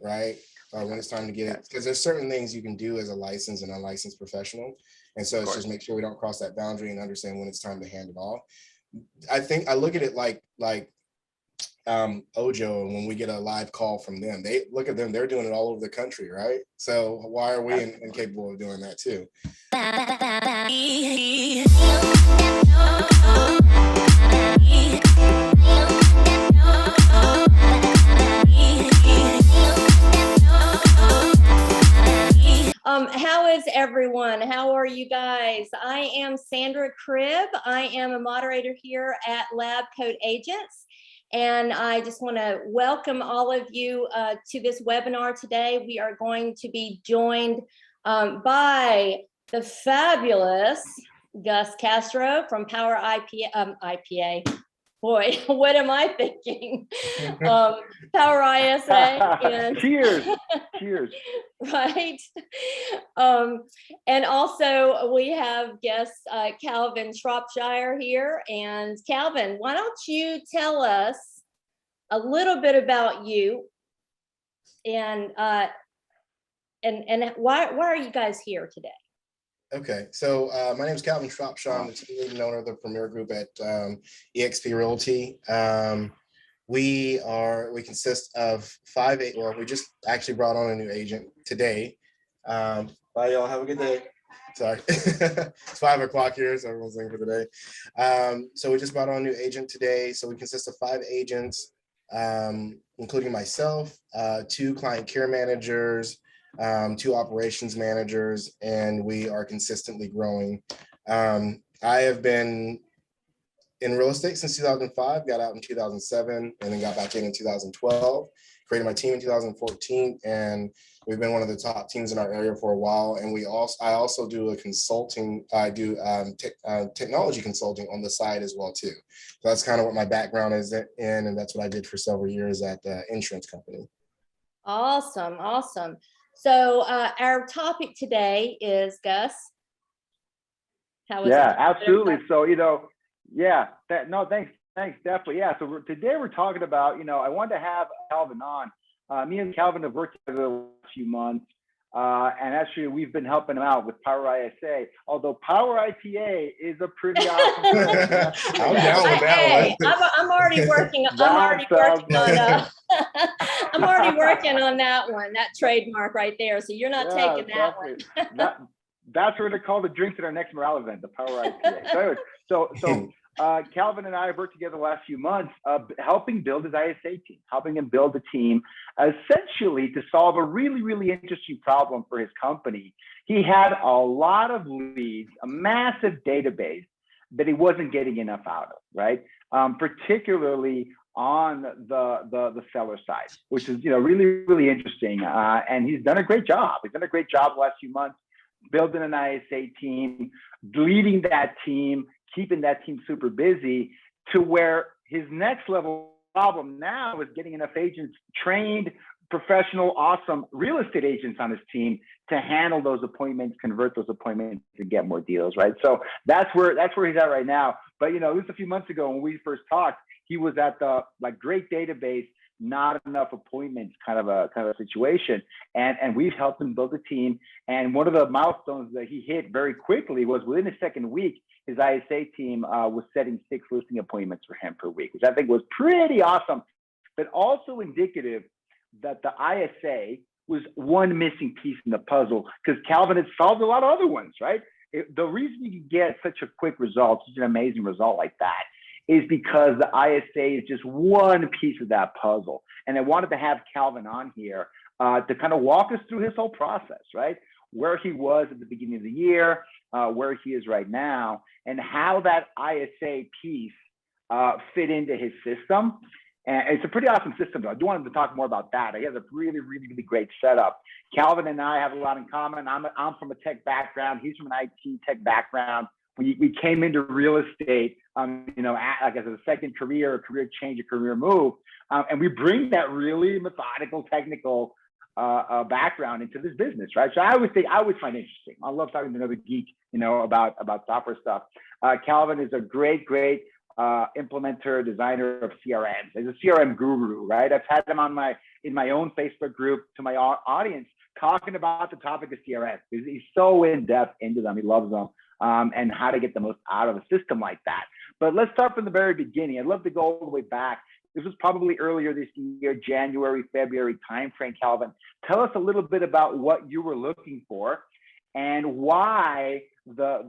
right? Or when it's time to get it, because there's certain things you can do as a licensed and unlicensed professional. And so it's just make sure we don't cross that boundary and understand when it's time to hand it off. I think I look at it like Ojo, and when we get a live call from them, they look at them, they're doing it all over the country, right? So why are we incapable of doing that too? How is everyone? How are you guys? I am Sandra Cribb. I am a moderator here at LabCoatAgents. And I just want to welcome all of you to this webinar today. We are going to be joined by the fabulous Gus Castro from PowerISA. Boy, what am I thinking? PowerISA. And cheers. Right. And also we have guest Calvin Shropshire here. And Calvin, why don't you tell us a little bit about you and why are you guys here today? Okay, so my name is Calvin Shropshire. I'm the team lead and owner of the Premier Group at eXp Realty. We consist of we just actually brought on a new agent today. Bye, y'all. Have a good day. Sorry, it's 5 o'clock here, so everyone's looking for the day. So we just brought on a new agent today. So we consist of 5 agents, including myself, 2 client care managers, 2 operations managers, and we are consistently growing. I have been in real estate since 2005, got out in 2007, and then got back in 2012, created my team in 2014, and we've been one of the top teams in our area for a while. And I also do a consulting, I do technology consulting on the side as well too. So that's kind of what my background is in, and that's what I did for several years at the insurance company. Awesome. So our topic today is, Gus. How is it? Absolutely. So, thanks, definitely. Yeah, so today we're talking about, I wanted to have Calvin on. Me and Calvin have worked together the last few months, and actually we've been helping him out with PowerISA, although PowerIPA is a pretty awesome I'm down with that one. I'm already working on that one, that trademark right there. So you're not taking that one. That's what we're going to call the drinks at our next morale event, the PowerIPA. So Calvin and I have worked together the last few months, helping build his ISA team, helping him build a team essentially to solve a really, really interesting problem for his company. He had a lot of leads, a massive database that he wasn't getting enough out of, right? Particularly on the seller side, which is really, really interesting. And he's done a great job. He's done a great job the last few months, building an ISA team, leading that team, keeping that team super busy, to where his next level problem now is getting enough agents, trained, professional, awesome real estate agents on his team to handle those appointments, convert those appointments, and get more deals, right? So that's where he's at right now. But just a few months ago when we first talked, he was at the great database, not enough appointments kind of a situation, and we've helped him build a team. And one of the milestones that he hit very quickly was within the second week, his ISA team was setting 6 listing appointments for him per week, which I think was pretty awesome, but also indicative that the ISA was one missing piece in the puzzle, because Calvin had solved a lot of other ones, right? The reason you can get such a quick result, such an amazing result like that, is because the ISA is just one piece of that puzzle. And I wanted to have Calvin on here to kind of walk us through his whole process, right? Where he was at the beginning of the year, where he is right now, and how that ISA piece fit into his system. And it's a pretty awesome system, though. I do want him to talk more about that. He has a really, really, really great setup. Calvin and I have a lot in common. I'm from a tech background. He's from an IT tech background. We came into real estate, like as a second career, a career change, a career move. And we bring that really methodical, technical background into this business, right? So I always find it interesting. I love talking to another geek, about software stuff. Calvin is a great implementer, designer of CRMs. He's a CRM guru, right? I've had him on in my own Facebook group to my audience talking about the topic of CRM. He's so in depth into them. He loves them, and how to get the most out of a system like that. But let's start from the very beginning. I'd love to go all the way back. This was probably earlier this year, January, February timeframe. Calvin, tell us a little bit about what you were looking for and why the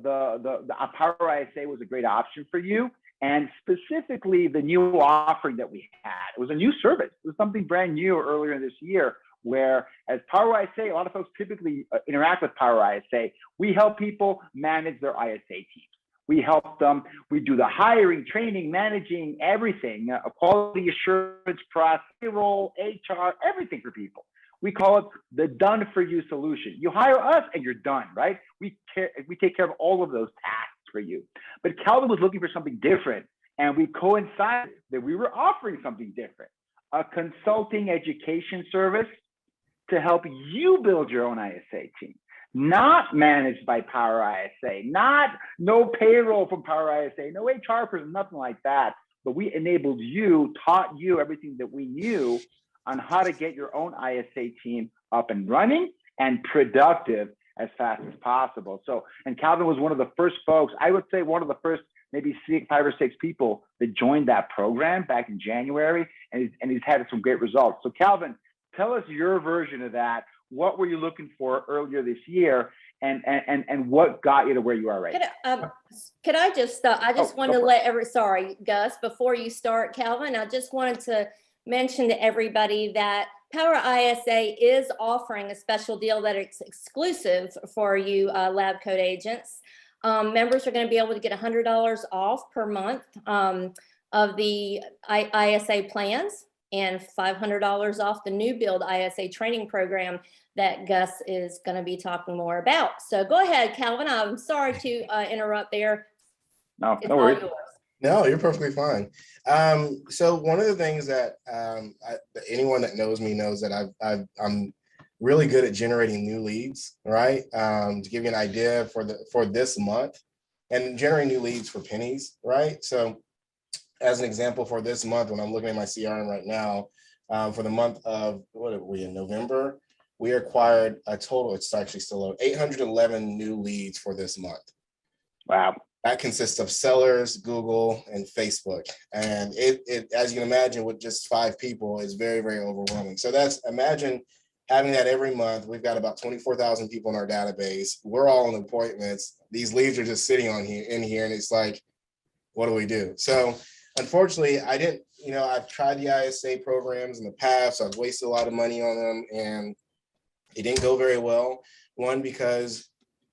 PowerISA was a great option for you, and specifically the new offering that we had. It was a new service. It was something brand new earlier this year, where as PowerISA, a lot of folks typically interact with PowerISA. We help people manage their ISA teams. We help them. We do the hiring, training, managing, everything, a quality assurance process, payroll, HR, everything for people. We call it the done for you solution. You hire us and you're done, right? We take care of all of those tasks for you. But Calvin was looking for something different, and we coincided that we were offering something different, a consulting education service to help you build your own ISA team. Not managed by PowerISA, no payroll from PowerISA, no HR person, nothing like that. But we enabled you, taught you everything that we knew on how to get your own ISA team up and running and productive as fast as possible. So, and Calvin was one of the first folks, I would say one of the first maybe 5 or 6 people that joined that program back in January, and he's had some great results. So Calvin, tell us your version of that. What were you looking for earlier this year, and what got you to where you are right now? Could I just, I just wanted to let sorry, Gus, before you start, Calvin, I just wanted to mention to everybody that PowerISA is offering a special deal that is exclusive for you LabCoatAgents. Members are going to be able to get $100 off per month of the ISA plans, and $500 off the new build ISA training program that Gus is going to be talking more about. So go ahead, Calvin. I'm sorry to interrupt there. No worries. No, you're perfectly fine. So one of the things that anyone that knows me knows that I'm really good at generating new leads, right? To give you an idea for this month, and generating new leads for pennies, right? So as an example, for this month, when I'm looking at my CRM right now, for the month of, what are we in, November, we acquired a total, it's actually still low, 811 new leads for this month. Wow. That consists of sellers, Google, and Facebook. And it as you can imagine, with just 5 people, is very, very overwhelming. So imagine having that every month. We've got about 24,000 people in our database. We're all on appointments. These leads are just sitting in here, and it's like, what do we do? So unfortunately, I've tried the ISA programs in the past. So I've wasted a lot of money on them, and it didn't go very well. One, because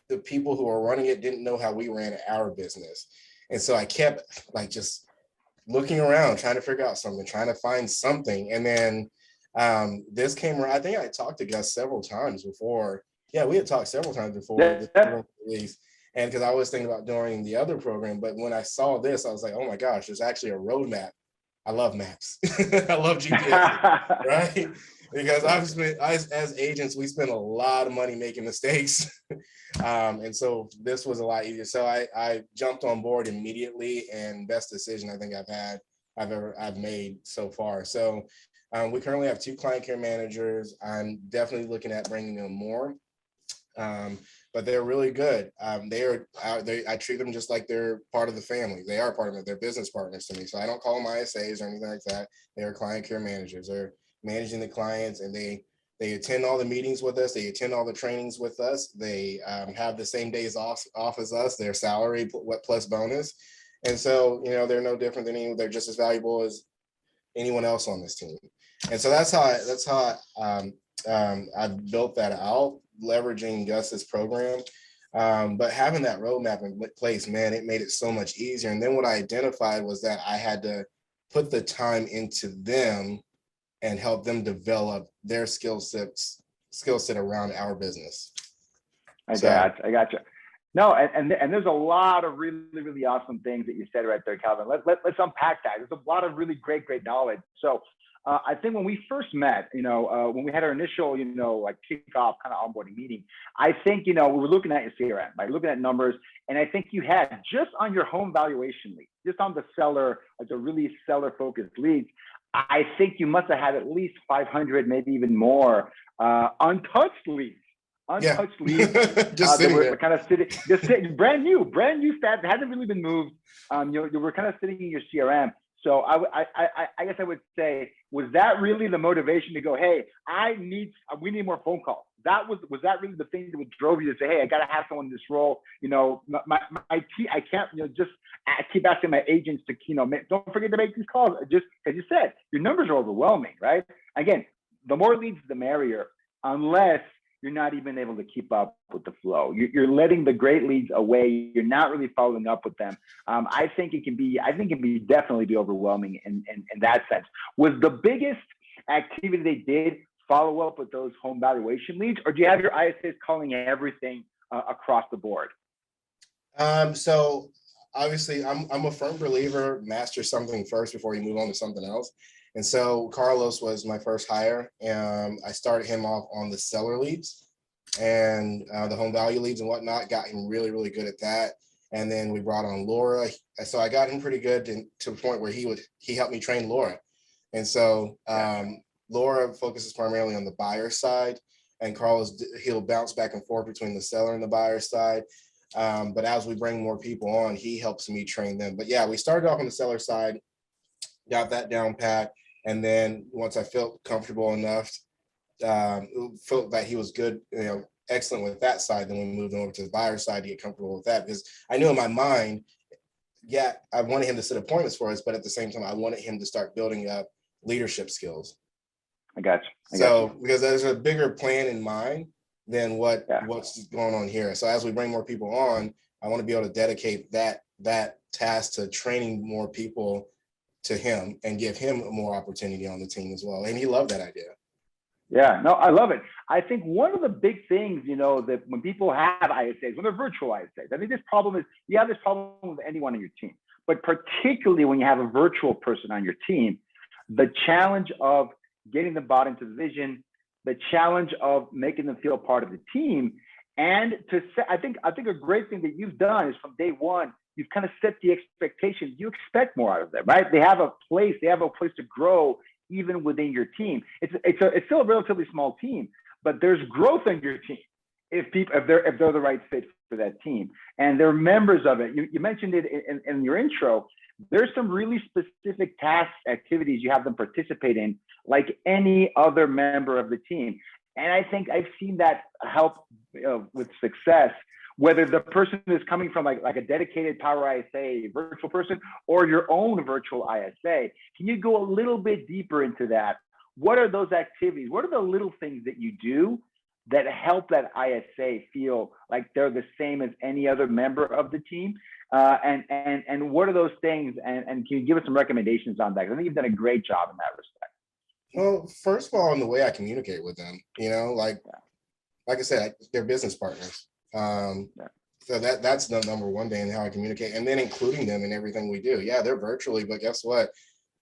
the people who were running it didn't know how we ran our business. And so I kept just looking around, trying to figure out something, trying to find something. And then this came around. I think I talked to Gus several times before. Yeah, we had talked several times before. Yeah. And because I was thinking about doing the other program, but when I saw this, I was like, oh my gosh, there's actually a roadmap. I love maps. I love GPS, right? Because as agents, we spend a lot of money making mistakes. And so this was a lot easier. So I jumped on board immediately, and best decision I think I've made so far. So we currently have 2 client care managers. I'm definitely looking at bringing them more. But they're really good. I treat them just like they're part of the family. They are part of it. They're business partners to me. So I don't call them ISAs or anything like that. They are client care managers. They're managing the clients, and they attend all the meetings with us. They attend all the trainings with us. They have the same days off as us. Their salary plus bonus. And so, they're no different than anyone. They're just as valuable as anyone else on this team. And so that's how I've built that out, leveraging Gus's program. But having that roadmap in place, man, it made it so much easier. And then what I identified was that I had to put the time into them and help them develop their skill set around our business. I got you. No, and there's a lot of really, really awesome things that you said right there, Calvin. Let's unpack that. There's a lot of really great knowledge. So I think when we first met, when we had our initial, like kickoff kind of onboarding meeting, I think, we were looking at your CRM, right? Looking at numbers. And I think you had just on your home valuation lead, just on the seller, like the really seller focused leads, I think you must have had at least 500, maybe even more untouched leads. Untouched leads. Just sitting there. Kind of sitting, brand new stats, hasn't really been moved. You were kind of sitting in your CRM. So I guess I would say, was that really the motivation to go, hey, we need more phone calls? Was that really the thing that drove you to say, hey, I got to have someone in this role? I can't, just keep asking my agents to, don't forget to make these calls. Just as you said, your numbers are overwhelming, right? Again, the more leads, the merrier, unless you're not even able to keep up with the flow. You're letting the great leads away. You're not really following up with them. I think it can definitely be overwhelming in that sense. Was the biggest activity they did follow up with those home valuation leads, or do you have your ISAs calling everything across the board? So obviously I'm a firm believer, master something first before you move on to something else. And so Carlos was my first hire, and I started him off on the seller leads and the home value leads and whatnot, got him really, really good at that. And then we brought on Laura. So I got him pretty good to the point where he helped me train Laura. And so Laura focuses primarily on the buyer side, and Carlos, he'll bounce back and forth between the seller and the buyer side. But as we bring more people on, he helps me train them. But yeah, we started off on the seller side, got that down pat. And then once I felt comfortable enough, felt that he was good, excellent with that side, then we moved over to the buyer side to get comfortable with that, because I knew in my mind, I wanted him to set appointments for us, but at the same time, I wanted him to start building up leadership skills. I got you. Because there's a bigger plan in mind than what's going on here. So as we bring more people on, I want to be able to dedicate that task to training more people to him and give him more opportunity on the team as well. And he loved that idea. Yeah, no, I love it. I think one of the big things, that when people have ISAs, when they're virtual ISAs, I think this problem is, you have this problem with anyone on your team, but particularly when you have a virtual person on your team, the challenge of getting them bought into the vision, the challenge of making them feel part of the team, and I think a great thing that you've done is from day one, you've kind of set the expectation. You expect more out of them, right? They have a place to grow even within your team. It's still a relatively small team, but there's growth in your team if they're the right fit for that team, and they're members of it. You mentioned it in your intro. There's some really specific task activities you have them participate in, like any other member of the team. And I think I've seen that help with success, whether the person is coming from like a dedicated PowerISA virtual person or your own virtual ISA. Can you go a little bit deeper into that? What are those activities? What are the little things that you do that help that ISA feel like they're the same as any other member of the team? And what are those things? And can you give us some recommendations on that? I think you've done a great job in that respect. Well, first of all, in the way I communicate with them, like I said, they're business partners. So that's the number one thing in how I communicate, and then including them in everything we do. Yeah, they're virtually, but guess what?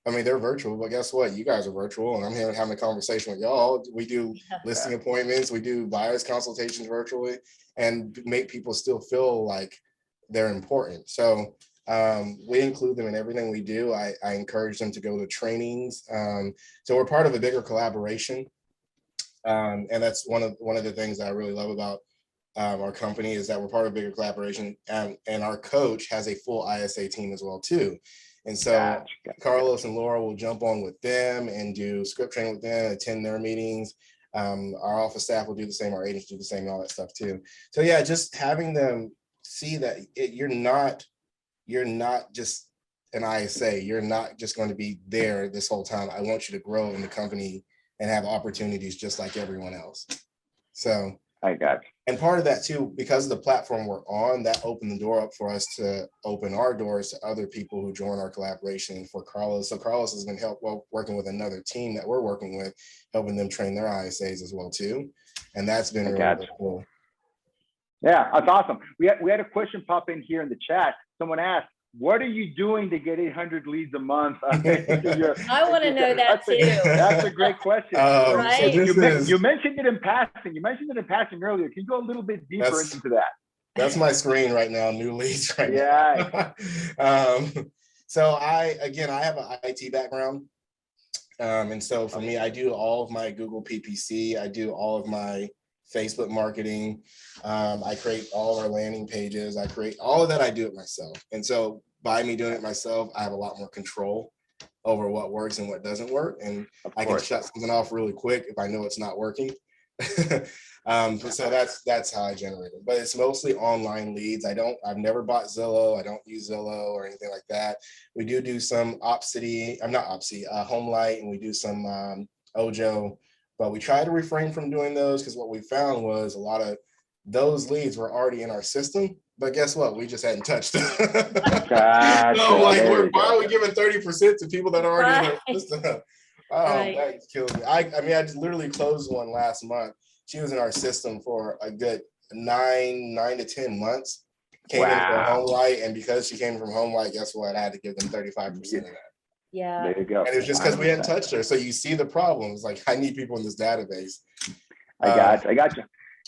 They're virtual, but guess what? You guys are virtual, and I'm here having a conversation with y'all. We do listing appointments, we do buyers consultations virtually, and make people still feel like they're important. So we include them in everything we do. I encourage them to go to trainings. So we're part of a bigger collaboration, and that's one of the things that I really love about our company is that we're part of a bigger collaboration, and our coach has a full ISA team as well too. And so Carlos and Laura will jump on with them and do script training with them, attend their meetings. Our office staff will do the same, our agents do the same, all that stuff too. So yeah, just having them see that you're not just an ISA, you're not just going to be there this whole time. I want you to grow in the company and have opportunities just like everyone else. So I got you. And part of that too, because of the platform we're on, that opened the door up for us to open our doors to other people who join our collaboration for Carlos. So Carlos has been working with another team that we're working with, helping them train their ISAs as well too. And that's been really cool. Yeah, that's awesome. We had a question pop in here in the chat. Someone asked, what are you doing to get 800 leads a month? I want to know that too. That's a great question. Right? You mentioned it in passing. You mentioned it in passing earlier. Can you go a little bit deeper into that? That's my screen right now, new leads right now. So I have an IT background. And so for me, I do all of my Google PPC. I do all of my Facebook marketing. I create all of our landing pages. I create all of that. I do it myself. And so by me doing it myself, I have a lot more control over what works and what doesn't work. And I can shut something off really quick if I know it's not working. So that's how I generate it. But it's mostly online leads. I've never bought Zillow. I don't use Zillow or anything like that. We do some Homelight, and we do some Ojo, but we try to refrain from doing those because what we found was a lot of those leads were already in our system. But guess what? We just hadn't touched them. Gotcha. So why are we giving 30% to people that are already in our system? That kills me. I just literally closed one last month. She was in our system for a good 9 to 10 months. Came in from Homelight, and because she came from Homelight, guess what? I had to give them 35% of that. Yeah. There you go. And it was just because we hadn't touched her. So you see the problems. Like, I need people in this database. I got you.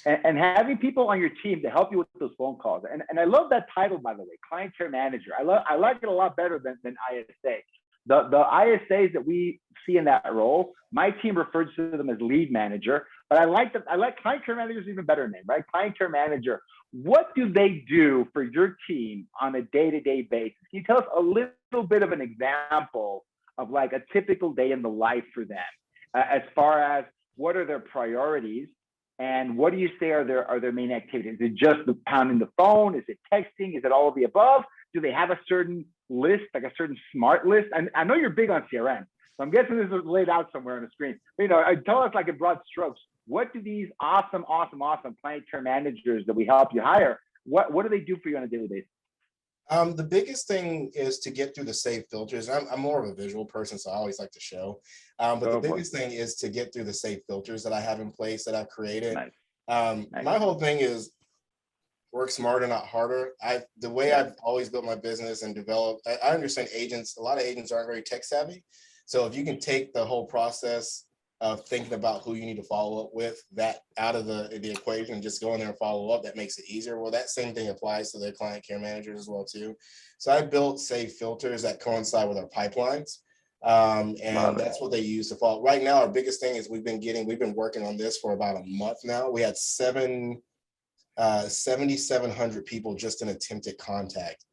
And having people on your team to help you with those phone calls. And I love that title, by the way, client care manager. I like it a lot better than ISA. The ISAs that we see in that role, my team refers to them as lead manager, but I like client care manager is even better name, right? Client care manager. What do they do for your team on a day-to-day basis? Can you tell us a little bit of an example of like a typical day in the life for them, as far as what are their priorities and what do you say are their main activities? Is it just the pounding the phone? Is it texting? Is it all of the above? Do they have a certain list, like a certain smart list? And I know you're big on CRM, so I'm guessing this is laid out somewhere on the screen. But, tell us like in broad strokes, what do these awesome client care managers that we help you hire, what do they do for you on a daily basis? The biggest thing is to get through the save filters. I'm more of a visual person, so I always like to show. But the biggest thing is to get through the save filters that I have in place that I've created. Nice. My whole thing is work smarter, not harder. The way I've always built my business and developed, I understand a lot of agents aren't very tech savvy. So if you can take the whole process of thinking about who you need to follow up with, that out of the equation, and just go in there and follow up, that makes it easier. Well, that same thing applies to their client care managers as well too. So I built save filters that coincide with our pipelines. And that's what they use to follow. Right now, our biggest thing is we've been working on this for about a month now. We had 7,700 people just in attempted contact,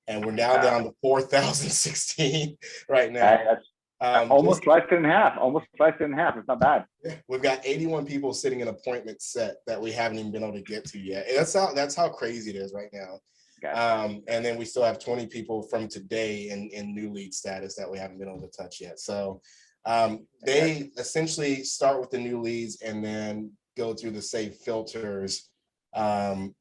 and we're now down to 4,016 right now. Almost less than half. It's not bad. Yeah, we've got 81 people sitting in appointment set that we haven't even been able to get to yet. And that's how crazy it is right now. And then we still have 20 people from today in new lead status that we haven't been able to touch yet. So they essentially start with the new leads and then go through the save filters that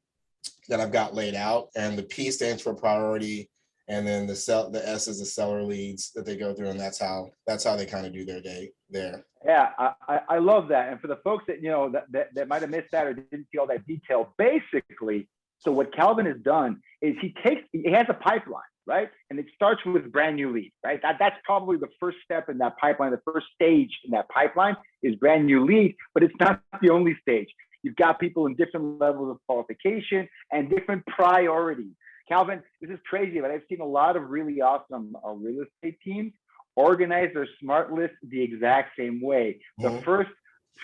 I've got laid out. And the P stands for priority. And then the S is the seller leads that they go through, and that's how they kind of do their day there. Yeah, I love that. And for the folks that that might have missed that or didn't see all that detail, basically, so what Calvin has done is he has a pipeline, right? And it starts with brand new leads, right? That's probably the first step in that pipeline. The first stage in that pipeline is brand new lead, but it's not the only stage. You've got people in different levels of qualification and different priorities. Calvin, this is crazy, but I've seen a lot of really awesome real estate teams organize their smart list the exact same way. The first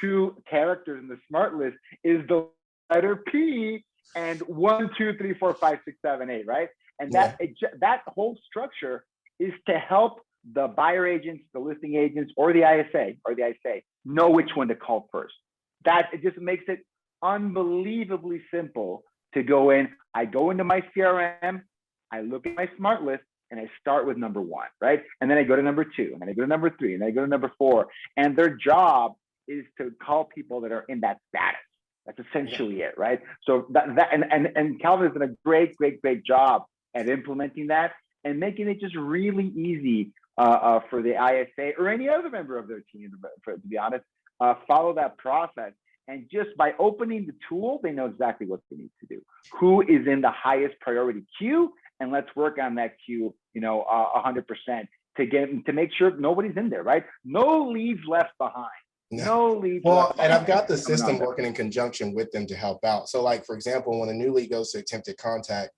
two characters in the smart list is the letter P and 1, 2, 3, 4, 5, 6, 7, 8, right? And that whole structure is to help the buyer agents, the listing agents, or the ISA know which one to call first. It just makes it unbelievably simple to go in. I go into my CRM, I look at my smart list, and I start with number 1, right? And then I go to number 2, and then I go to number 3, and then I go to number 4. And their job is to call people that are in that status. That's essentially it, right? So and Calvin has done a great job at implementing that and making it just really easy for the ISA or any other member of their team, to be honest, follow that process. And just by opening the tool, they know exactly what they need to do. Who is in the highest priority queue and let's work on that queue, 100% to make sure nobody's in there, right? No leads left behind. No leads Well, left and I've got behind. the system working in conjunction with them to help out. So like, for example, when a new lead goes to attempted contact,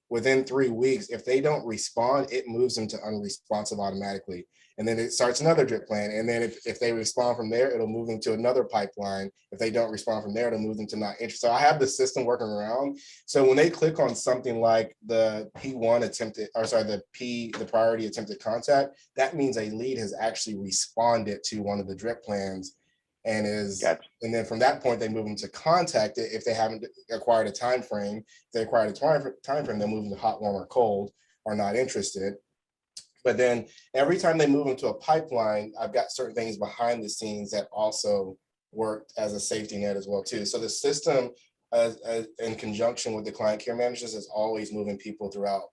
within 3 weeks, if they don't respond, it moves them to unresponsive automatically. And then it starts another drip plan. And then if they respond from there, it'll move them to another pipeline. If they don't respond from there, it'll move them to not interested. So I have the system working around. So when they click on something like the P1 attempted, or sorry, the priority attempted contact, that means a lead has actually responded to one of the drip plans and is, Gotcha. And then from that point, they move them to contact it if they haven't acquired a time frame. If they acquired a time frame, they'll move them to hot, warm, or cold, or not interested. But then every time they move into a pipeline, I've got certain things behind the scenes that also work as a safety net as well too. So the system, in conjunction with the client care managers, is always moving people throughout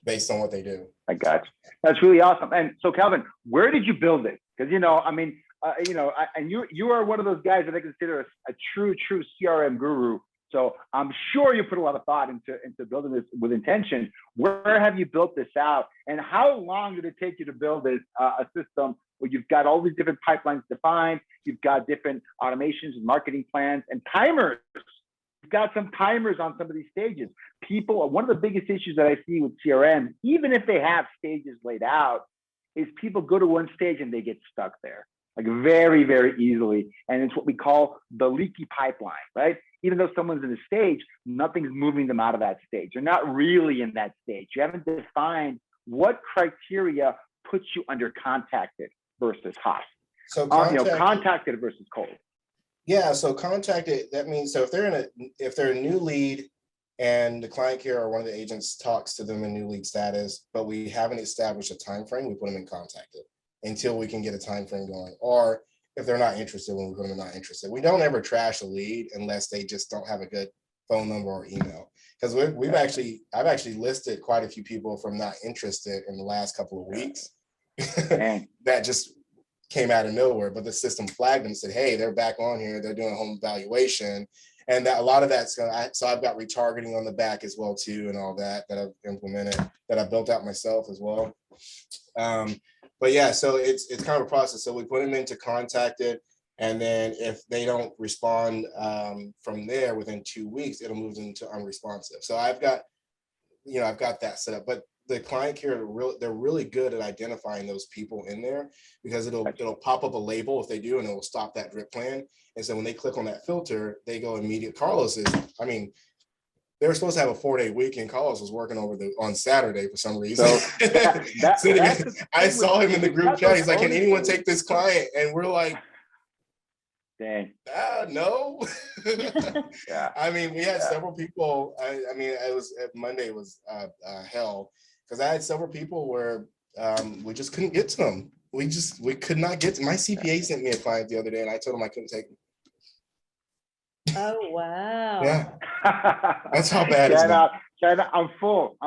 based on what they do. I got you. That's really awesome. And so, Calvin, where did you build it? Because and you are one of those guys that I consider a true CRM guru. So I'm sure you put a lot of thought into building this with intention. Where have you built this out, and how long did it take you to build this a system where you've got all these different pipelines defined, you've got different automations and marketing plans and timers? You've got some timers on some of these stages. One of the biggest issues that I see with CRM, even if they have stages laid out, is people go to one stage and they get stuck there, like very, very easily. And it's what we call the leaky pipeline, right? Even though someone's in a stage, nothing's moving them out of that stage. They're not really in that stage. You haven't defined what criteria puts you under contacted versus hot. So contacted versus cold. Yeah, so contacted, that means, so if they're a new lead and the client care or one of the agents talks to them in new lead status, but we haven't established a time frame, we put them in contacted until we can get a time frame going. Or if they're not interested, when we put them in not interested. We don't ever trash a lead unless they just don't have a good phone number or email. Because I've actually listed quite a few people from not interested in the last couple of weeks that just came out of nowhere, but the system flagged them and said, hey, they're back on here, they're doing a home evaluation. And that a lot of that's so I've got retargeting on the back as well too, and all that I've implemented, that I built out myself as well. But yeah, so it's kind of a process. So we put them into contacted, and then if they don't respond from there within 2 weeks, it'll move them to unresponsive. So I've got that set up. But the client care, they're really good at identifying those people in there, because it'll pop up a label if they do, and it will stop that drip plan. And so when they click on that filter, they go immediate. They were supposed to have a 4-day weekend. Carlos was working on Saturday for some reason. So I saw him in the group chat. He's like, can anyone take this client? And we're like, dang. No. Yeah. I mean, we had several people. Monday was hell, because I had several people where we just couldn't get to them. We could not get to. My CPA sent me a client the other day, and I told him I couldn't take him. Oh wow. Yeah. That's how bad it's been. China, I'm full.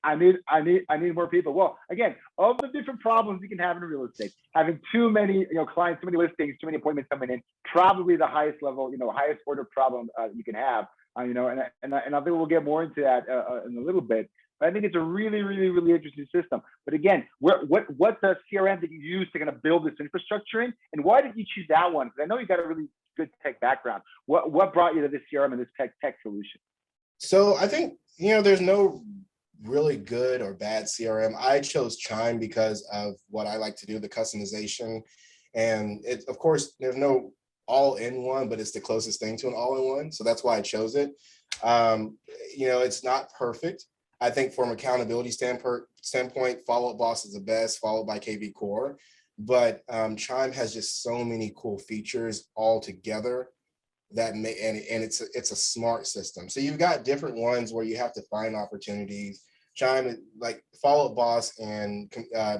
I need more people. Well, again, of the different problems you can have in real estate, having too many clients, too many listings, too many appointments coming in, probably the highest level, highest order problem you can have. And I think we'll get more into that in a little bit. But I think it's a really, really, really interesting system. But again, what the CRM did you use to kind of build this infrastructure in, and why did you choose that one? Because I know you got a really good tech background. What brought you to this CRM and this tech solution? So I think there's no really good or bad CRM. I chose Chime because of what I like to do, the customization, and of course there's no all-in-one, but it's the closest thing to an all-in-one. So that's why I chose it. It's not perfect. I think from an accountability standpoint, Follow Up Boss is the best, followed by KV Core. But Chime has just so many cool features all together and it's a smart system. So you've got different ones where you have to find opportunities. Chime, like Follow Up Boss and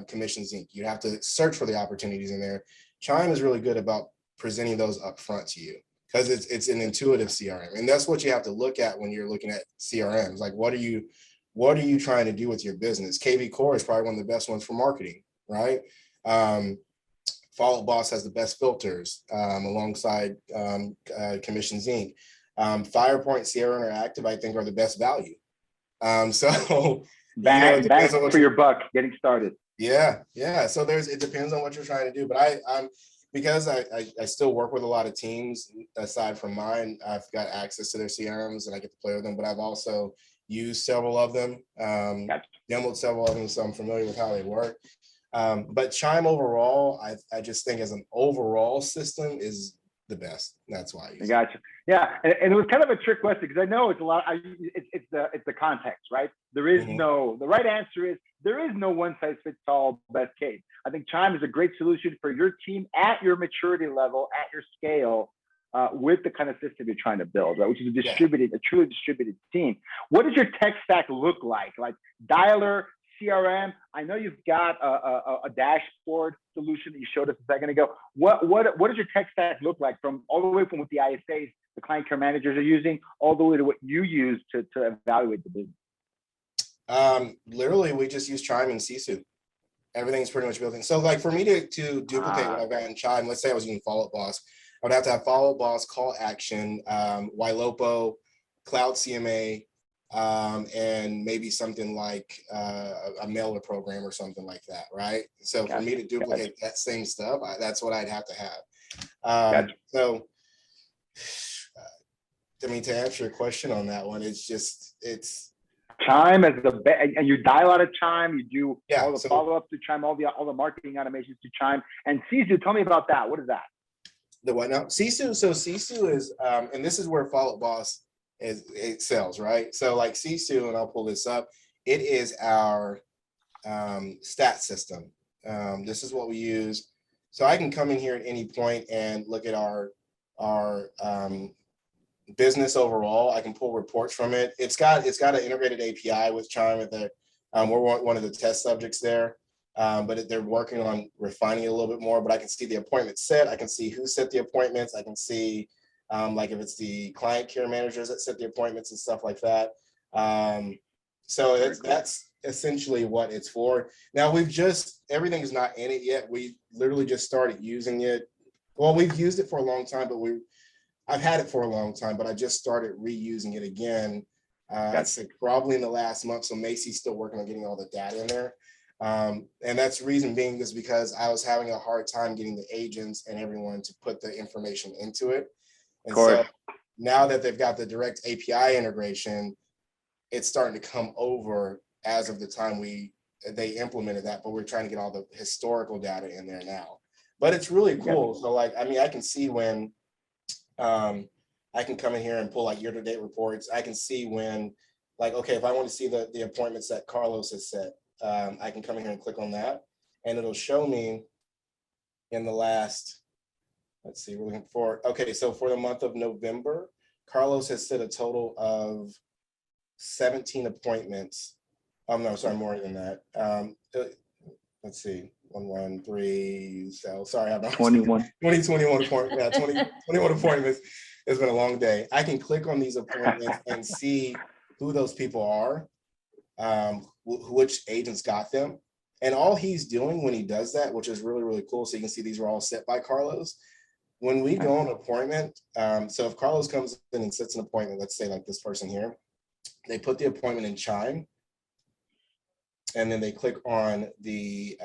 Commissions Inc., you have to search for the opportunities in there. Chime is really good about presenting those up front to you, because it's an intuitive CRM, and that's what you have to look at when you're looking at CRMs. Like, what are you trying to do with your business? KV Core is probably one of the best ones for marketing, right? Follow Up Boss has the best filters alongside Commissions Inc. Firepoint, Sierra Interactive, I think, are the best value. So Bang, it depends bang on what for your buck getting started. yeah. So it depends on what you're trying to do. But I'm because I still work with a lot of teams aside from mine. I've got access to their CRMs and I get to play with them. But I've also used several of them, Gotcha. demoed several of them, so I'm familiar with how they work. But Chime overall, I just think as an overall system is the best. That's why I use I got you. Yeah, and it was kind of a trick question because I know it's a lot. It's the context, right? There is no. The right answer is there is no one size fits all best case. I think Chime is a great solution for your team at your maturity level, at your scale, with the kind of system you're trying to build, right? Which is a truly distributed team. What does your tech stack look like? Like dialer, CRM. I know you've got a dashboard solution that you showed us a second ago. What does your tech stack look like from all the way from what the ISAs, the client care managers are using, all the way to what you use to evaluate the business? Literally, we just use Chime and Sisu. Everything's pretty much built in. So like for me to duplicate what I've got in Chime, let's say I was using Follow Up Boss, I would have to have Follow Up Boss, Call Action, Ylopo, Cloud CMA, and maybe something like a mailer program or something like that, right? So for me to duplicate that same stuff, that's what I'd have to have. So, I mean, to answer your question on that one, it's Chime as and you dial out of Chime, you do all the follow-ups to Chime, all the marketing automations to Chime. And Sisu, tell me about that. What is that? The what now? Sisu. So Sisu is, and this is where Follow Up Boss excels, right? So like Sisu, and I'll pull this up. It is our stat system. This is what we use. So I can come in here at any point and look at our business overall. I can pull reports from it. It's got an integrated API with Chime at the we're one of the test subjects there. But they're working on refining it a little bit more. But I can see the appointment set. I can see who set the appointments. I can see like if it's the client care managers that set the appointments and stuff like that. So that's essentially what it's for. Now everything is not in it yet. We literally just started using it. Well, we've used it for a long time, but I've had it for a long time, but I just started reusing it again. I'd say probably in the last month. So Macy's still working on getting all the data in there. And that's the reason being is because I was having a hard time getting the agents and everyone to put the information into it. And so now that they've got the direct API integration, it's starting to come over as of the time they implemented that, but we're trying to get all the historical data in there now. But it's really cool. So like, I mean, I can see when I can come in here and pull like year-to-date reports. I can see when, like, okay, if I want to see the appointments that Carlos has set, I can come in here and click on that, and it'll show me in the last, let's see, we're looking for, okay, so for the month of November, Carlos has set a total of 17 appointments. No, sorry, more than that. Let's see, 113, so sorry, I'm not 21 appointments. Yeah, 21 appointments. It's been a long day. I can click on these appointments and see who those people are, which agents got them. And all he's doing when he does that, which is really, really cool. So you can see these were all set by Carlos. When we go on an appointment, so if Carlos comes in and sets an appointment, let's say like this person here, they put the appointment in Chime, and then they click on the,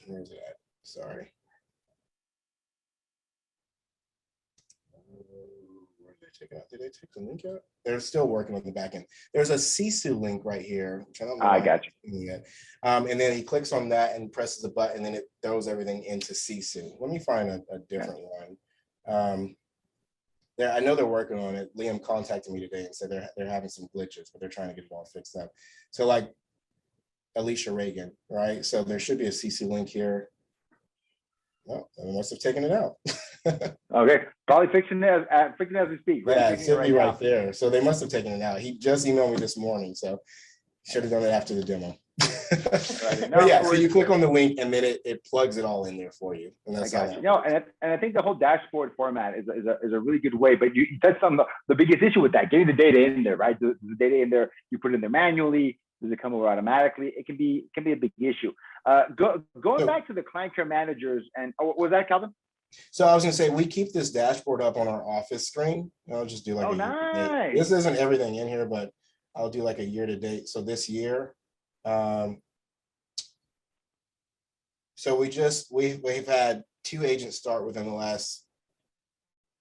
where's it at? Sorry. Where did they take it out? Did they take the link out? They're still working on the back end. There's a Sisu link right here, which I don't know. I got you. Yet. And then he clicks on that and presses a button, and then it throws everything into Sisu. Let me find a different one. I know they're working on it. Liam contacted me today and said they're having some glitches, but they're trying to get it all fixed up. So like Alicia Reagan, right? So there should be a Sisu link here. Well, they must have taken it out. Okay, probably fixing it as we speak. Right? Yeah, it should be right there. So they must have taken it out. He just emailed me this morning, so should have done it after the demo. But yeah, so you click on the link and then it plugs it all in there for you. And that's how and I think the whole dashboard format is a really good way. But you touched on the biggest issue with that, getting the data in there, right? The data in there, you put it in there manually. Does it come over automatically? It can be a big issue. Going back to the client care managers, and was that Calvin? So I was going to say, we keep this dashboard up on our office screen. I'll just do like nice. This isn't everything in here, but I'll do like a year to date. So this year, so we've had 2 agents start within the last,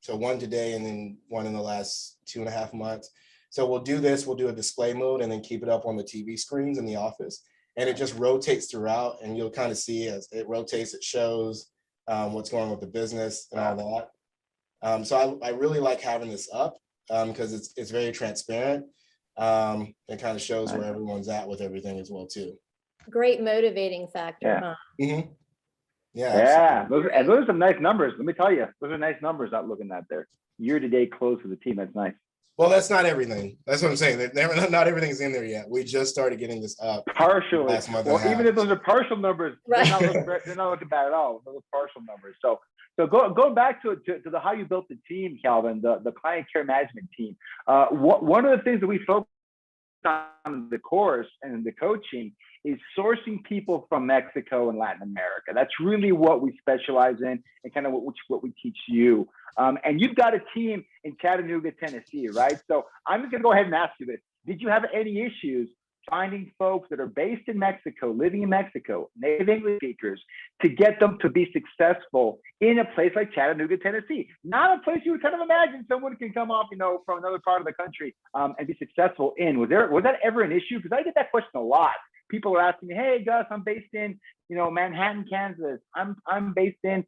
so 1 today and then 1 in the last 2.5 months. So we'll do this, we'll do a display mode and then keep it up on the TV screens in the office. And it just rotates throughout, and you'll kind of see as it rotates, it shows what's going on with the business and all that. So I really like having this up because it's very transparent. It kind of shows where everyone's at with everything as well too. Great motivating factor, huh? Mm-hmm. Yeah, those are some nice numbers. Let me tell you, those are nice numbers out looking at there. Year-to-date close for the team. That's nice. Well, that's not everything. That's what I'm saying. Not everything's in there yet. We just started getting this up partially. Last month well, even if those are partial numbers, right. they're not looking bad at all. Those are partial numbers. So go back to the how you built the team, Calvin, the client care management team. One of the things that we focus on the course and the coaching is sourcing people from Mexico and Latin America. That's really what we specialize in and kind of what we teach you. And you've got a team in Chattanooga, Tennessee, right? So I'm just gonna go ahead and ask you this. Did you have any issues finding folks that are based in Mexico, living in Mexico, native English speakers, to get them to be successful in a place like Chattanooga, Tennessee? Not a place you would kind of imagine someone can come off, from another part of the country and be successful in. Was that ever an issue? Because I get that question a lot. People are asking me, "Hey, Gus, I'm based in, Manhattan, Kansas. I'm based in,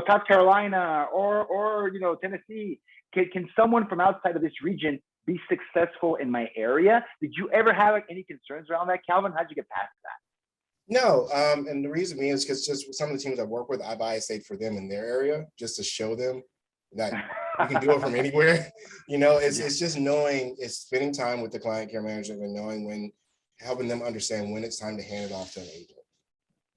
South Carolina or Tennessee. Can someone from outside of this region be successful in my area?" Did you ever have any concerns around that, Calvin? How'd you get past that? No, and the reason being is because just some of the teams I work with, I've ISA'd for them in their area just to show them that you can do it from anywhere. It's just it's spending time with the client care manager and knowing helping them understand when it's time to hand it off to an agent,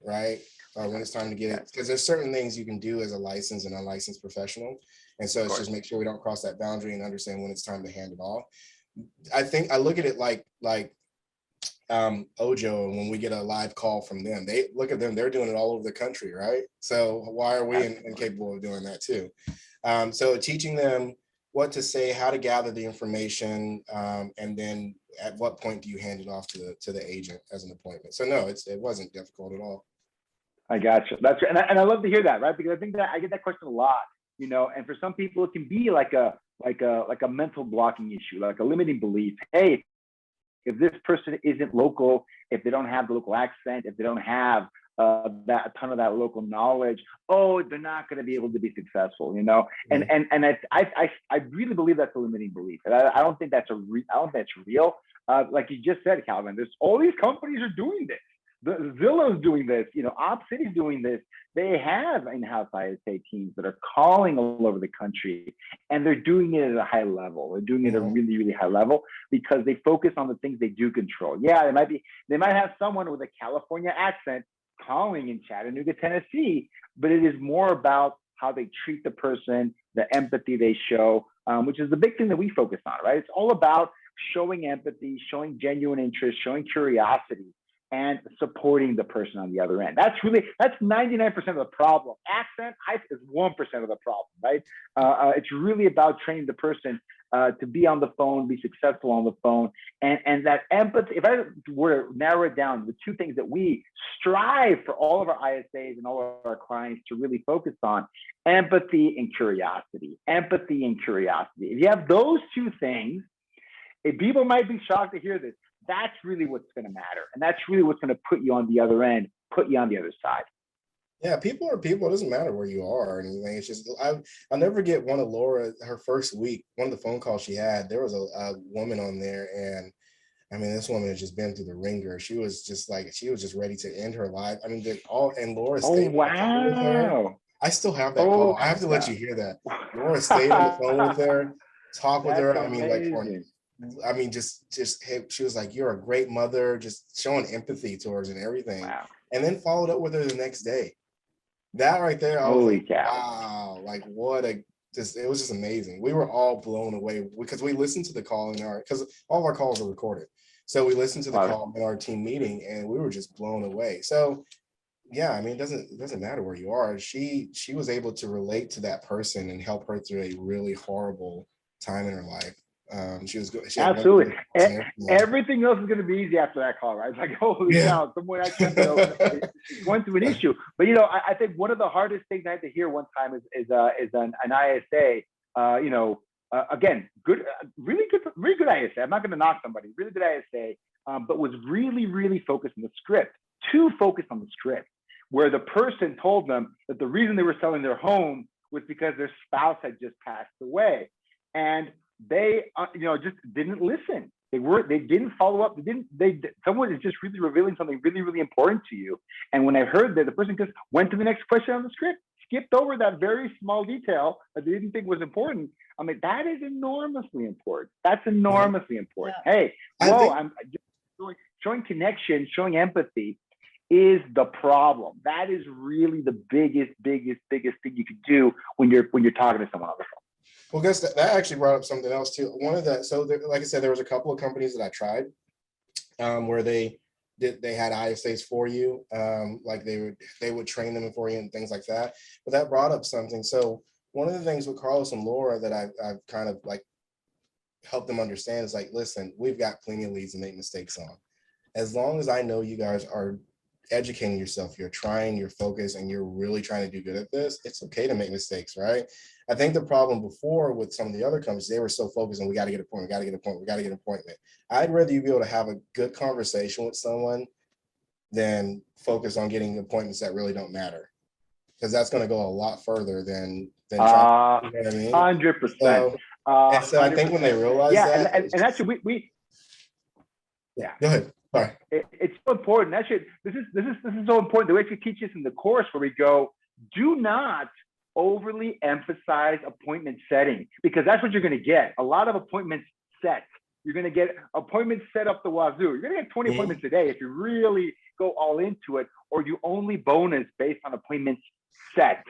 right? Or when it's time to get it, because there's certain things you can do as a licensed and unlicensed professional. And so it's just make sure we don't cross that boundary and understand when it's time to hand it off. I think I look at it like Ojo, and when we get a live call from them, they look at them, they're doing it all over the country, right? So why are we incapable of doing that too? So teaching them what to say, how to gather the information, and then at what point do you hand it off to the agent as an appointment? So no, it wasn't difficult at all. I got you. That's and I love to hear that, right? Because I think that I get that question a lot, and for some people it can be like a mental blocking issue, like a limiting belief. Hey, if this person isn't local, if they don't have the local accent, if they don't have a ton of that local knowledge, they're not going to be able to be successful, And I really believe that's a limiting belief. And I don't think that's real. Like you just said, Calvin, there's all these companies are doing this. Zillow's doing this, OpCity's doing this. They have in-house ISA teams that are calling all over the country, and they're doing it at a high level. They're doing it at a really, really high level because they focus on the things they do control. Yeah, they might have someone with a California accent calling in Chattanooga, Tennessee, but it is more about how they treat the person, the empathy they show, which is the big thing that we focus on, right? It's all about showing empathy, showing genuine interest, showing curiosity, and supporting the person on the other end. That's 99% of the problem. Accent is 1% of the problem, right? It's really about training the person to be on the phone, be successful on the phone, and that empathy. If I were to narrow it down, the 2 things that we strive for all of our ISAs and all of our clients to really focus on: empathy and curiosity. Empathy and curiosity. If you have those 2 things, people might be shocked to hear this, that's really what's going to matter. And that's really what's going to put you on the other end, put you on the other side. Yeah, people are people. It doesn't matter where you are or anything. It's just, I'll never forget one of Laura, her first week, one of the phone calls she had, there was a woman on there. And I mean, this woman had just been through the ringer. She was just ready to end her life. I mean, and Laura stayed on the phone with her. I still have that call. I have to let you hear that. Laura stayed on the phone with her, talked with her. I mean, just hey, she was like, "You're a great mother," just showing empathy towards and everything. Wow. And then followed up with her the next day. That right there, I was like, wow, like it was just amazing. We were all blown away because we listened to the call because all of our calls are recorded. So we listened to the call in our team meeting and we were just blown away. So yeah, I mean, it doesn't matter where you are. She was able to relate to that person and help her through a really horrible time in her life. She had Absolutely. yeah. Everything else is going to be easy after that call, right? It's like, holy cow, someone actually is going through an issue. But, I think one of the hardest things I had to hear one time is an ISA, again, good, really good ISA. I'm not going to knock somebody, really good ISA, but was really, really focused on the script, too focused on the script, where the person told them that the reason they were selling their home was because their spouse had just passed away. And they, just didn't listen. They didn't follow up. Someone is just really revealing something really, really important to you. And when I heard that, the person just went to the next question on the script, skipped over that very small detail that they didn't think was important. I mean, that is enormously important. That's enormously important. Yeah. Hey, I'm just showing connection, showing empathy is the problem. That is really the biggest thing you could do when you're talking to someone on the phone. Well, Gus, that actually brought up something else too. Like I said, there was a couple of companies that I tried where they had ISAs for you, like they would train them for you and things like that. But that brought up something. So one of the things with Carlos and Laura that I've kind of like helped them understand is like, listen, we've got plenty of leads to make mistakes on. As long as I know you guys are educating yourself, you're trying, you're focused, and you're really trying to do good at this, it's okay to make mistakes, right? I think the problem before with some of the other companies, they were so focused on we got to get an appointment. I'd rather you be able to have a good conversation with someone than focus on getting appointments that really don't matter, because that's going to go a lot further than trying, you know what I mean? 100%. So I think when they realize that, and actually we yeah, go ahead. Sorry. It's so important. Actually, this is so important. The way we teach this in the course, where we go, do not overly emphasize appointment setting, because that's what you're going to get. A lot of appointments set. You're going to get appointments set up the wazoo. You're going to get 20 appointments a day if you really go all into it, or you only bonus based on appointments set.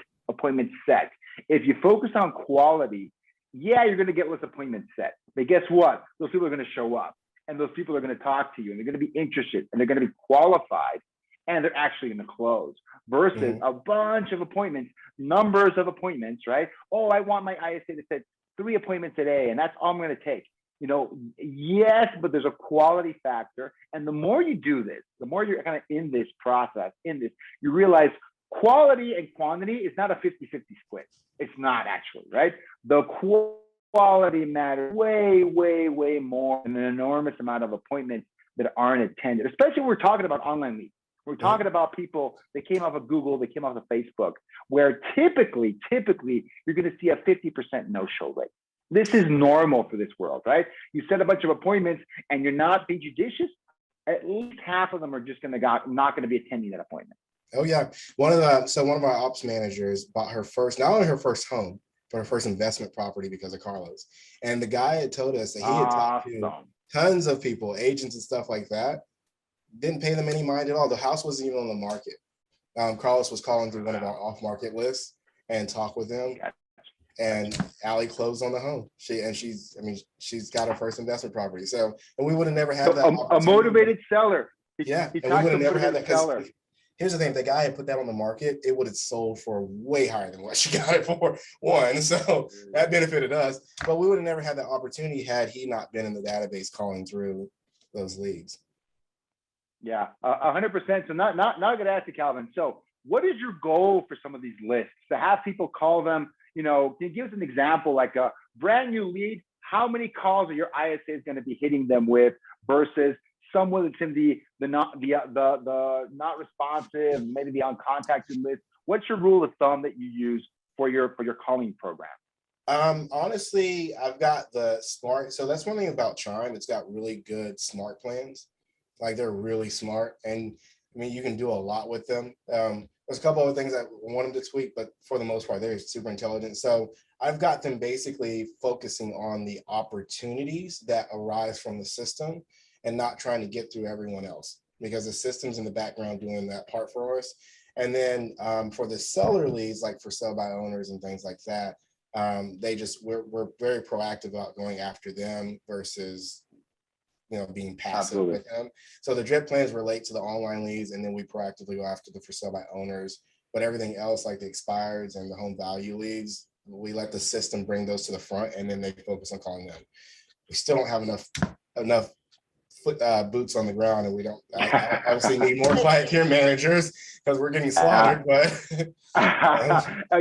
If you focus on quality, yeah, you're going to get less appointments set. But guess what? Those people are going to show up. And those people are going to talk to you, and they're going to be interested, and they're going to be qualified, and they're actually going to close, versus a bunch of appointments, numbers of appointments, right? Oh, I want my ISA to set 3 appointments a day, and that's all I'm going to take. Yes, but there's a quality factor. And the more you do this, the more you're kind of in this process, you realize quality and quantity is not a 50-50 split. It's not actually, right? The quality matters way, way, way more than an enormous amount of appointments that aren't attended, especially when we're talking about online leads. We're talking about people that came off of Google, they came off of Facebook, where typically you're going to see a 50% no-show rate. This is normal for this world, right? You set a bunch of appointments and you're not being judicious, at least half of them are just not going to be attending that appointment. Oh yeah. One of our ops managers bought not only her first home, but her first investment property because of Carlos. And the guy had told us that he had talked to tons of people, agents and stuff like that, didn't pay them any mind at all. The house wasn't even on the market. Carlos was calling through one of our off-market lists and talked with them. And Allie closed on the home. She's got her first investment property. So, and we would have never had that. A motivated seller. Yeah, and we would have never had that, because here's the thing, if the guy had put that on the market, it would have sold for way higher than what she got it for, one. So that benefited us, but we would have never had that opportunity had he not been in the database calling through those leads. Yeah, 100%. So now I'm going to ask you, Calvin. So what is your goal for some of these lists? To have people call them, can you give us an example, like a brand new lead, how many calls are your ISA is going to be hitting them with versus someone that's in the not responsive, maybe the uncontacted list? What's your rule of thumb that you use for your calling program? Honestly, I've got the smart. So that's one thing about Chime. It's got really good smart plans. Like, they're really smart, and I mean, you can do a lot with them. There's a couple of things that I want them to tweak, but for the most part, they're super intelligent. So I've got them basically focusing on the opportunities that arise from the system and not trying to get through everyone else, because the system's in the background doing that part for us. And then for the seller leads, like for sell by owners and things like that, we're very proactive about going after them versus being passive with them. So the drip plans relate to the online leads, and then we proactively go after the for sale by owners. But everything else, like the expireds and the home value leads, we let the system bring those to the front, and then they focus on calling them. we still don't have enough boots on the ground, and we don't obviously need more client care managers because we're getting slaughtered. But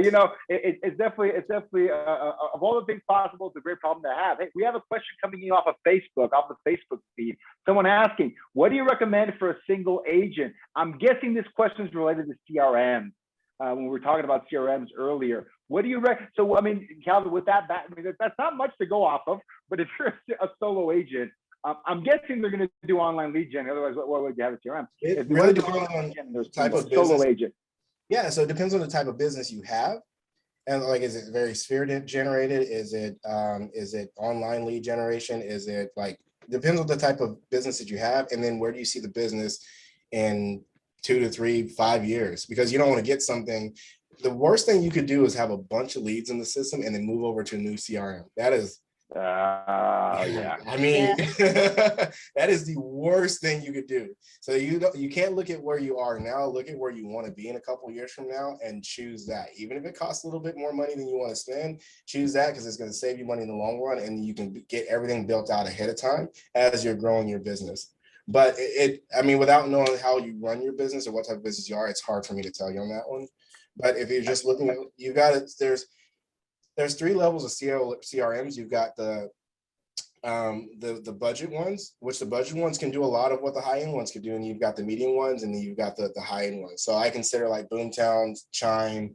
you know, it's definitely of all the things possible, it's a great problem to have. Hey, we have a question coming in off of Facebook, off the Facebook feed. Someone asking, what do you recommend for a single agent? I'm guessing this question is related to CRM. When we were talking about CRMs earlier, what do you recommend? So, I mean, Calvin, with that, I mean, that's not much to go off of. But if you're a solo agent, I'm guessing they're going to do online lead gen. Otherwise, what would you have a CRM? It really depends on the type of business. Solo agent. Yeah, so it depends on the type of business you have, and like, is it very sphere generated? Is it online lead generation? Is it like, depends on the type of business that you have, and then where do you see the business in 2 to 3, 5 years? Because you don't want to get something. The worst thing you could do is have a bunch of leads in the system and then move over to a new CRM. That is. Yeah. I mean, that is the worst thing you could do. So you can't look at where you are now. Look at where you want to be in a couple of years from now and choose that. Even if it costs a little bit more money than you want to spend, choose that because it's going to save you money in the long run, and you can get everything built out ahead of time as you're growing your business. But I mean, without knowing how you run your business or what type of business you are, it's hard for me to tell you on that one. But if you're just looking at, you got it. There's 3 levels of CRMs. You've got the budget ones, which the budget ones can do a lot of what the high end ones can do, and you've got the medium ones, and then you've got the high end ones. So I consider like Boomtown, Chime,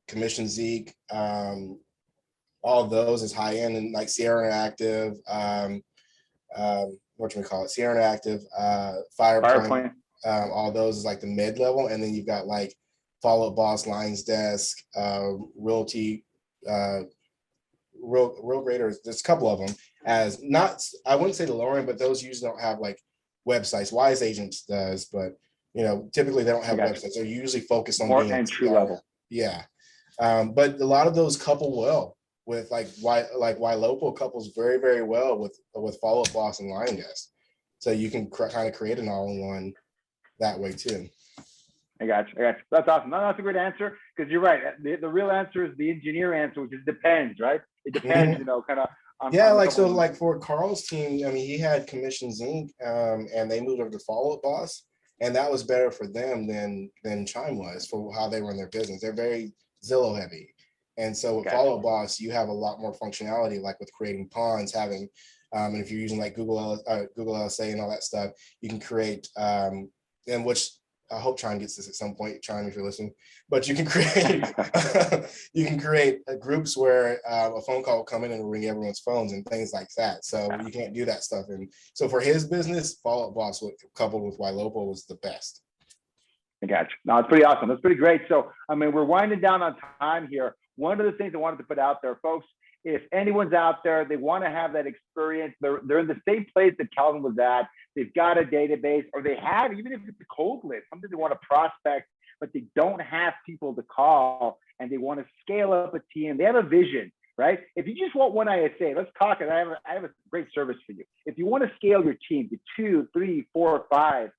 Commission Zeek, all of those as high end, and like Sierra Interactive, Sierra Interactive, Firepoint. All those is like the mid level, and then you've got like Follow Up Boss, Lines Desk, Realty, Real Graders. There's a couple of them as not. I wouldn't say the lower end, but those usually don't have like websites. Wise Agents does, but you know, typically they don't have websites. They're usually focused on more being entry level. Yeah, but a lot of those couple well with like Local couples very, very well with Follow Up Boss and Line Desk. So you can kind of create an all-in-one that way too. I got you. That's awesome. No, that's a great answer, because you're right. The real answer is the engineer answer, which is depends, right? It depends, you know, kind of. Like for Carl's team, I mean, he had Commissions Inc. And they moved over to Follow Up Boss, and that was better for them than Chime was for how they run their business. They're very Zillow heavy, and so with Follow Up Boss, you have a lot more functionality, like with creating ponds, having, and if you're using like Google LSA and all that stuff, you can create, and which. I hope Chime gets this at some point, Chime, if you're listening. But you can create groups where a phone call will come in and ring everyone's phones and things like that. So you can't do that stuff. And so for his business, Follow Up Boss coupled with Ylopo was the best. I got you. No, it's pretty awesome. That's pretty great. So, I mean, we're winding down on time here. One of the things I wanted to put out there, folks, if anyone's out there, they want to have that experience, they're in the same place that Calvin was at. They've got a database, or they have, even if it's a cold list, something they want to prospect, but they don't have people to call, and they want to scale up a team. They have a vision, right? If you just want one ISA, let's talk. And I have a great service for you. If you want to scale your team to 2, 3, 4, 5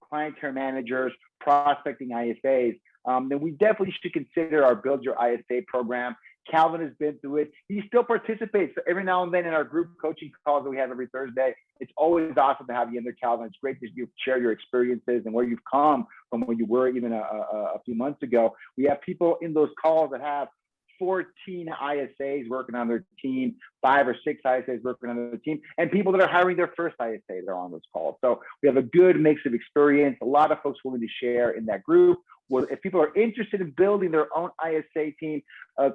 client care managers, prospecting ISAs, then we definitely should consider our Build Your ISA program. Calvin has been through it. He still participates every now and then in our group coaching calls that we have every Thursday. It's always awesome to have you in there, Calvin. It's great to share your experiences and where you've come from where you were even a few months ago. We have people in those calls that have 14 ISAs working on their team, 5 or 6 ISAs working on their team, and people that are hiring their first ISA that are on those calls. So we have a good mix of experience, a lot of folks willing to share in that group. Well, if people are interested in building their own ISA team,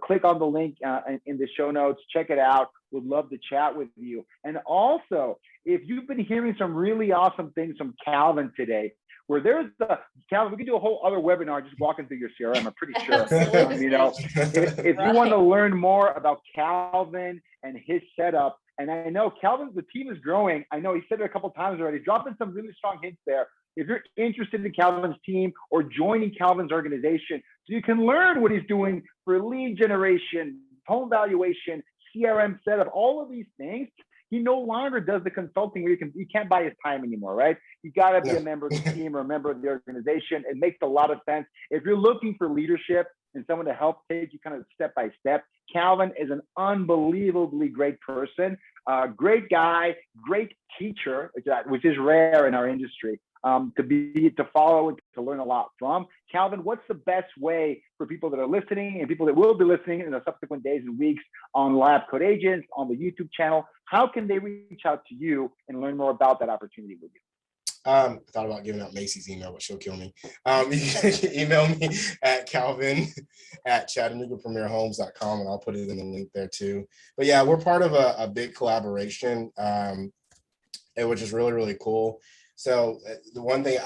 click on the link in the show notes, check it out. We'd love to chat with you. And also, if you've been hearing some really awesome things from Calvin today, where there's Calvin, we can do a whole other webinar just walking through your CRM, I'm pretty sure. You know, if you want to learn more about Calvin and his setup, and I know Calvin, the team is growing. I know he said it a couple of times already, dropping some really strong hints there. If you're interested in Calvin's team or joining Calvin's organization, so you can learn what he's doing for lead generation, home valuation, CRM setup, all of these things. He no longer does the consulting where you can't buy his time anymore, right? You got to be a member of the team or a member of the organization. It makes a lot of sense. If you're looking for leadership, and someone to help take you kind of step by step. Calvin is an unbelievably great person, great guy, great teacher, which is rare in our industry, to follow and to learn a lot from. Calvin, what's the best way for people that are listening and people that will be listening in the subsequent days and weeks on LabCoatAgents, on the YouTube channel? How can they reach out to you and learn more about that opportunity with you? I thought about giving out Macy's email, but she'll kill me. You can email me at calvin@ChattanoogaPremierHomes.com, and I'll put it in the link there too. But yeah, we're part of a big collaboration, which is really, really cool. So the one thing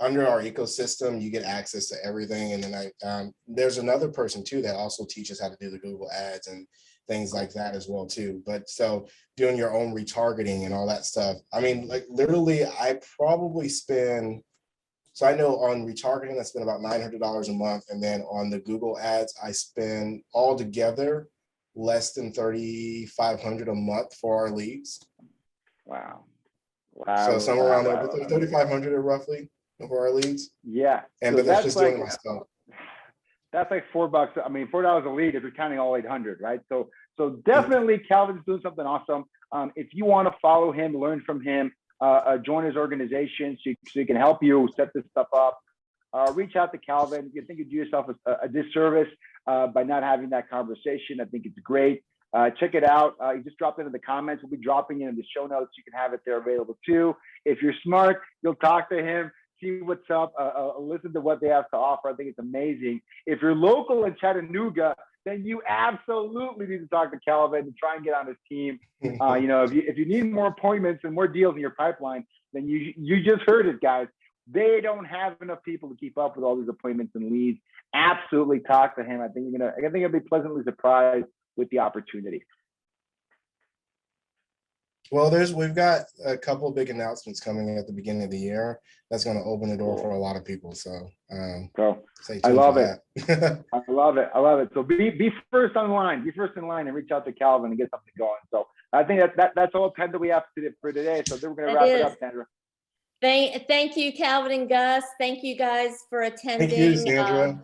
under our ecosystem, you get access to everything. And then there's another person too that also teaches how to do the Google ads and things like that as well too. But so doing your own retargeting and all that stuff. I mean, like literally I probably spend, so I know on retargeting, I spend about $900 a month. And then on the Google ads, I spend altogether less than $3,500 a month for our leads. Wow. So somewhere around there, 3,500 roughly for our leads. Yeah. And so but that's just like, doing myself. That's like $4. I mean, $4 a lead if you're counting all 800, right? So definitely Calvin's doing something awesome. If you want to follow him, learn from him, join his organization so he can help you set this stuff up. Reach out to Calvin. You think you do yourself a disservice by not having that conversation. I think it's great. Check it out. You just drop it in the comments. We'll be dropping it in the show notes. You can have it there available too. If you're smart, you'll talk to him, see what's up, listen to what they have to offer. I think it's amazing. If you're local in Chattanooga, then you absolutely need to talk to Calvin and try and get on his team. If you need more appointments and more deals in your pipeline, then you just heard it, guys. They don't have enough people to keep up with all these appointments and leads. Absolutely talk to him. I think you'll be pleasantly surprised with the opportunity. Well, we've got a couple of big announcements coming at the beginning of the year. That's going to open the door for a lot of people. So, I love it. I love it. So be first online. Be first in line and reach out to Calvin and get something going. So I think that's all the time that we have for today. So then we're going to wrap it up, Sandra. Thank you, Calvin and Gus. Thank you guys for attending. Thank you, Sandra.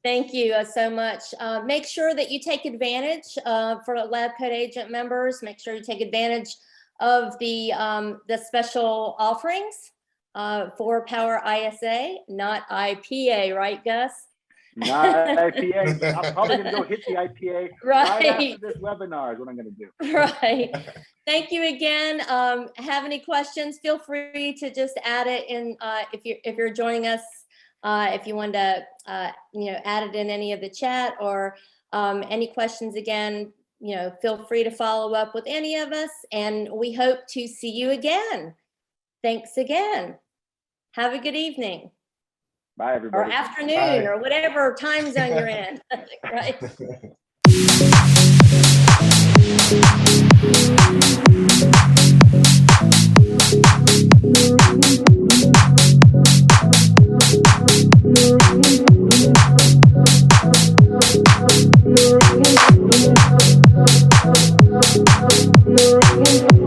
Thank you so much. Make sure that you take advantage for LabCoatAgent members. Make sure you take advantage of the special offerings for PowerISA, not IPA, right, Gus? Not IPA. I'm probably going to go hit the IPA right after this webinar is what I'm going to do. Right. Thank you again. Have any questions? Feel free to just add it in if you're joining us. If you want to, add it in any of the chat or any questions again, feel free to follow up with any of us, and we hope to see you again. Thanks again. Have a good evening. Bye, everybody. Or afternoon. Bye. Or whatever time zone you're in. Right.